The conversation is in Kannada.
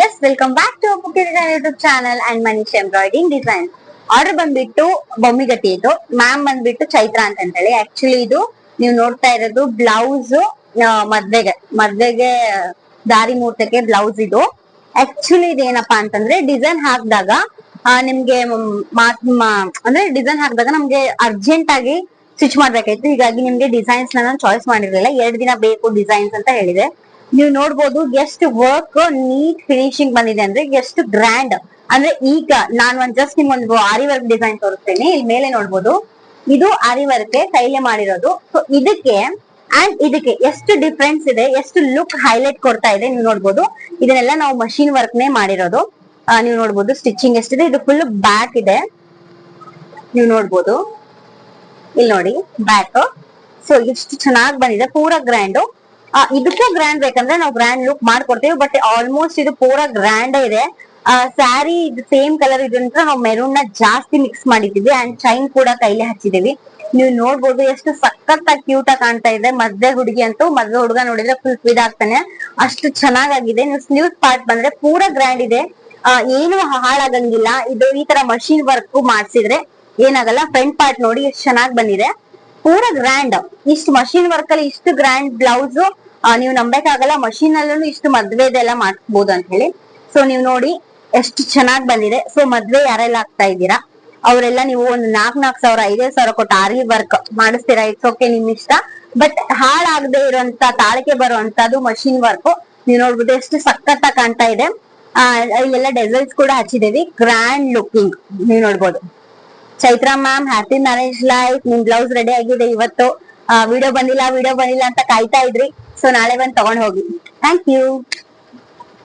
S welcome back to book design YouTube channel and Manish embroidery design. Order ಬಂದ್ಬಿಟ್ಟು ಬೊಮ್ಮಿಗಟ್ಟಿ ಇದು. ಮ್ಯಾಮ್ ಬಂದ್ಬಿಟ್ಟು ಚೈತ್ರ ಅಂತ ಹೇಳಿ. ಆಕ್ಚುಲಿ ಇದು ನೀವು ನೋಡ್ತಾ ಇರೋದು ಬ್ಲೌಸ್ ಮದ್ವೆಗೆ ದಾರಿ ಮುಹೂರ್ತಕ್ಕೆ ಬ್ಲೌಸ್ ಇದು. ಆಕ್ಚುಲಿ ಇದೇನಪ್ಪಾ ಅಂತಂದ್ರೆ ಡಿಸೈನ್ ಹಾಕಿದಾಗ ನಿಮ್ಗೆ ಅಂದ್ರೆ ಡಿಸೈನ್ ಹಾಕಿದಾಗ ನಮ್ಗೆ ಅರ್ಜೆಂಟ್ ಆಗಿ ಸ್ಟಿಚ್ ಮಾಡ್ಬೇಕಾಯ್ತು. ಹೀಗಾಗಿ ನಿಮ್ಗೆ ಡಿಸೈನ್ಸ್ ನಾನು ಚಾಯ್ಸ್ ಮಾಡಿರ್ಲಿಲ್ಲ. 2 ದಿನ ಬೇಕು ಡಿಸೈನ್ಸ್ ಅಂತ ಹೇಳಿದೆ. ನೀವು ನೋಡ್ಬೋದು ಎಷ್ಟು ವರ್ಕ್ ನೀಟ್ ಫಿನಿಶಿಂಗ್ ಬಂದಿದೆ ಅಂದ್ರೆ ಎಷ್ಟು ಗ್ರ್ಯಾಂಡ್ ಅಂದ್ರೆ. ಈಗ ನಾನು ಜಸ್ಟ್ ನಿಮ್ಗೊಂದು ಆರಿ ವರ್ಕ್ ಡಿಸೈನ್ ತೋರಿಸ್ತೇನೆ. ಇಲ್ಲಿ ಮೇಲೆ ನೋಡ್ಬೋದು ಇದು ಆರಿ ವರ್ಕ್ ಕೈಲೇ ಮಾಡಿರೋದು. ಸೊ ಇದಕ್ಕೆ ಅಂಡ್ ಇದಕ್ಕೆ ಎಷ್ಟು ಡಿಫ್ರೆನ್ಸ್ ಇದೆ, ಎಷ್ಟು ಲುಕ್ ಹೈಲೈಟ್ ಕೊಡ್ತಾ ಇದೆ ನೀವು ನೋಡ್ಬೋದು. ಇದನ್ನೆಲ್ಲ ನಾವು ಮಷೀನ್ ವರ್ಕ್ ನೇ ಮಾಡಿರೋದು. ನೀವು ನೋಡ್ಬೋದು ಸ್ಟಿಚಿಂಗ್ ಎಷ್ಟಿದೆ. ಇದು ಫುಲ್ ಬ್ಯಾಕ್ ಇದೆ, ನೀವು ನೋಡ್ಬೋದು ಇಲ್ಲಿ ನೋಡಿ ಬ್ಯಾಕ್. ಸೊ ಎಷ್ಟು ಚೆನ್ನಾಗಿ ಬಂದಿದೆ, ಪೂರಾ ಗ್ರ್ಯಾಂಡ್. ಇದಕ್ಕೂ ಗ್ರ್ಯಾಂಡ್ ಬೇಕಂದ್ರೆ ನಾವು ಗ್ರ್ಯಾಂಡ್ ಲುಕ್ ಮಾಡ್ಕೊಡ್ತೀವಿ. ಬಟ್ ಆಲ್ಮೋಸ್ಟ್ ಇದು ಪೂರಾ ಗ್ರ್ಯಾಂಡ್ ಇದೆ. ಸ್ಯಾರಿ ಇದು ಸೇಮ್ ಕಲರ್ ಇದೆ ಅಂತ ನಾವು ಮೆರೂನ್ ನ ಜಾಸ್ತಿ ಮಿಕ್ಸ್ ಮಾಡಿದೀವಿ ಅಂಡ್ ಚೈನ್ ಕೂಡ ಕೈಲಿ ಹಚ್ಚಿದೀವಿ. ನೀವು ನೋಡ್ಬೋದು ಎಷ್ಟು ಸಖತ್ತಾಗಿ ಕ್ಯೂಟ್ ಆಗಿ ಕಾಣ್ತಾ ಇದೆ. ಮದ್ವೆ ಹುಡುಗಿ ಅಂತೂ ಮದ್ವೆ ಹುಡುಗ ನೋಡಿದ್ರೆ ಫುಲ್ ಫಿದ್ ಆಗ್ತಾನೆ, ಅಷ್ಟು ಚೆನ್ನಾಗಾಗಿದೆ. ನೀವು ಸ್ಲೀವ್ ಪಾರ್ಟ್ ಬಂದ್ರೆ ಪೂರಾ ಗ್ರ್ಯಾಂಡ್ ಇದೆ, ಏನು ಹಾಳಾಗಂಗಿಲ್ಲ. ಇದು ಈ ತರ ಮಷೀನ್ ವರ್ಕ್ ಮಾಡ್ಸಿದ್ರೆ ಏನಾಗಲ್ಲ. ಫ್ರಂಟ್ ಪಾರ್ಟ್ ನೋಡಿ ಎಷ್ಟು ಚೆನ್ನಾಗಿ ಬಂದಿದೆ, ಪೂರಾ ಗ್ರ್ಯಾಂಡ್. ಇಷ್ಟು ಮಷೀನ್ ವರ್ಕ್ ಅಲ್ಲಿ ಇಷ್ಟು ಗ್ರ್ಯಾಂಡ್ ಬ್ಲೌಸ್ ನೀವು ನಂಬೇಕಾಗಲ್ಲ. ಮಷೀನ್ ಅಲ್ಲೂ ಇಷ್ಟು ಮದ್ವೆದೆಲ್ಲ ಮಾಡಿಸ್ಬೋದು ಅಂತ ಹೇಳಿ. ಸೊ ನೀವು ನೋಡಿ ಎಷ್ಟು ಚೆನ್ನಾಗಿ ಬಂದಿದೆ. ಸೊ ಮದ್ವೆ ಯಾರೆಲ್ಲ ಆಗ್ತಾ ಇದ್ದೀರಾ ಅವರೆಲ್ಲ ನೀವು ಒಂದು 4,000 5,000 ಕೊಟ್ಟು ಆರಿ ವರ್ಕ್ ಮಾಡಿಸ್ತೀರಾ, ಇಟ್ಸ್ ಓಕೆ, ನಿಮ್ ಇಷ್ಟ. ಬಟ್ ಹಾಳಾಗದೆ ಇರುವಂತ ತಾಳಿಕೆ ಬರುವಂತದ್ದು ಮಷೀನ್ ವರ್ಕ್. ನೀವು ನೋಡ್ಬೋದು ಎಷ್ಟು ಸಖತ್ತಾಗಿ ಕಾಣ್ತಾ ಇದೆ. ಇಲ್ಲೆಲ್ಲ ಡೆಸಲ್ಸ್ ಕೂಡ ಹಚ್ಚಿದೇವಿ, ಗ್ರ್ಯಾಂಡ್ ಲುಕಿಂಗ್. ನೀವು ನೋಡ್ಬೋದು. Chaitra ma'am happy marriage life. ನಿಮ್ ಬ್ಲೌಸ್ ರೆಡಿ ಆಗಿದೆ. ಇವತ್ತು ವಿಡಿಯೋ ಬಂದಿಲ್ಲ ಅಂತ ಕಾಯ್ತಾ ಇದ್ರಿ. ಸೊ ನಾಳೆ ಬಂದು ತಗೊಂಡ್ ಹೋಗಿ. Thank you.